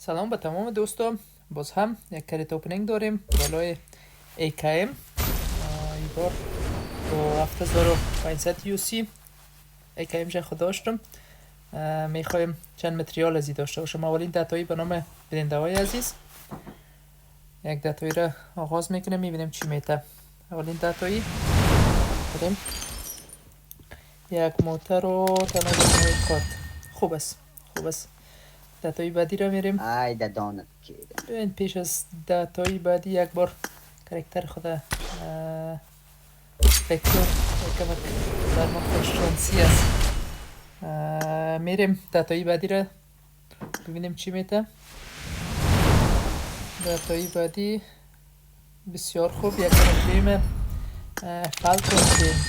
سلام به تمام دوستان. باز هم یک کریت اوپنینگ داریم بالای AKM. این بار با 7500 UC AKM جا خود داشتم. میخوایم چند متریال ازی داشته باشم. اولین داتایی به نام بیننده های عزیز، یک داتایی را آغاز میکنیم، میبینیم چی میته. اولین داتایی بریم یک موتر و تنها کارت. خوب است. داتایی بعدی را میریم. ای دانت کیدم. ببین پیش از داتایی بعدی یک بار کرکتر خود فکر کمک بر ما خوششانسی است. میریم داتایی بعدی را ببینیم چی میته. داتایی بعدی بسیار خوب، یک دریم فالکون جیم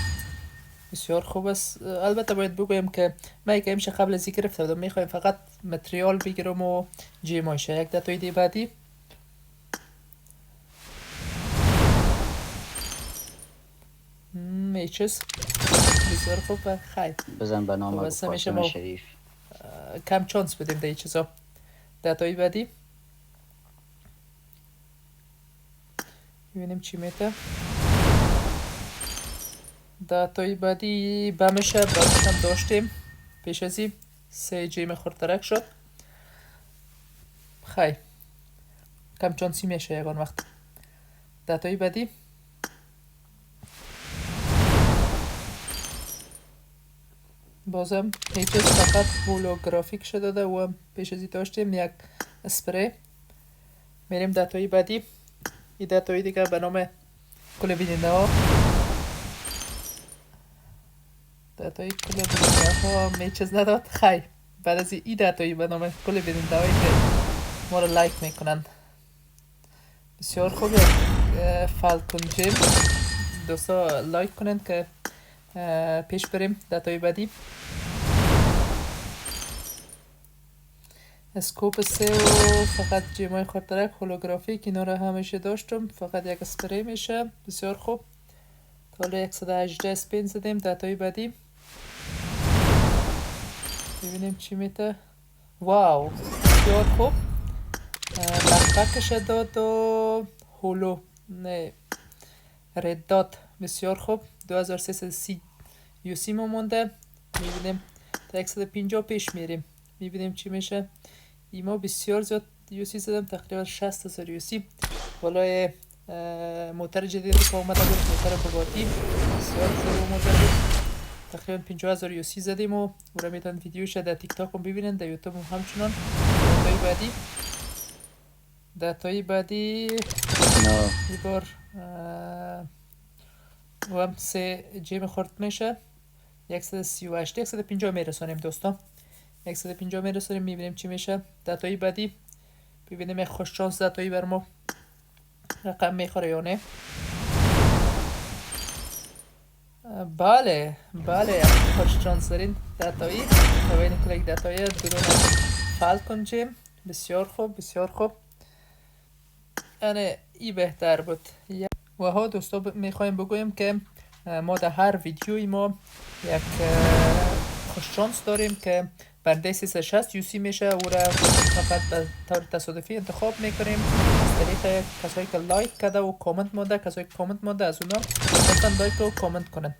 بسیار خوب است. البته باید بگویم که من یک همیشه قبل از این گرفته بودم، میخوایم فقط متریال بگیرم و جیمایشه. یک داتایی دی بعدی میچز بسیار خوب و خیلی بزن به نام خب ابو است. همیشه قاسم ما شریف. کم چانس بدیم در چیزا. داتایی بعدی ببینیم چی میته. داتایی بعدی بمشه هم داشتیم پیش ازی 3 جیم خورترک شد. خیلی کم چانسی میشه یگان وقت. داتایی بعدی بازم هیچ فقط هولوگرافیک شده ده و پیش ازی داشتیم یک اسپری. میریم داتایی بعدی. این داتایی دیگه به نام کل بیننده ها. داتایی کل بیننده ها میچز نداد. خیلی بعد از این داتایی به نام کل بیننده هایی که ما رو لایک میکنن بسیار خوب. یک فالکون جیم دوستا لایک کنند که پیش بریم داتایی بعدی. اسکوپ 3 و فقط جیمای خورترک هولوگرافیک اینا رو همیشه داشتم، فقط یک اسپری میشه بسیار خوب. حالا 118 اسپین زدیم. داتایی بعدی ببینیم چی میته. واو بسیار خوب. بکپکش داد و هولو نه رد داد بسیار خوب. 2330 یوسی ما مونده. میبینیم تا 150 پیش میریم، میبینیم چی میشه. ایما بسیار زیاد یوسی زدم، تقریبا 60,000 یوسی بالای موتر جدیدی که اومده بود، موتر بوگاتی بسیار خوب موتر بود. تقریبا 50,000 یوسی زدیم و او را میتونن ویدیوش در تیک تاک هم ببینن، در یوتیوب هم همچنان. داتایی بعدی ای بار و هم 3 جیم خورد میشه. 138 150 میرسانیم دوستان. 150 میرسانیم، میبینیم چی میشه. داتایی بعدی ببینیم یک خوش شانس داتایی بر ما رقم میخوره یا نه. بله خوش شانس دارین داتایی. ببین کلیک داتایی بدون فالکون جیم بسیار خوب. یعنی ای بهتر بود. و ها دوستا میخوایم بگویم که ما در هر ویدیوی ما یک خوششانس داریم که بنده 360 یوسی میشه. او را فقط به طور تصادفی انتخاب میکنیم از طریق کسایی که لایک کرده و کامنت مانده. کسایی که کامنت مانده از اونا لطفا لایک و کامنت کنن.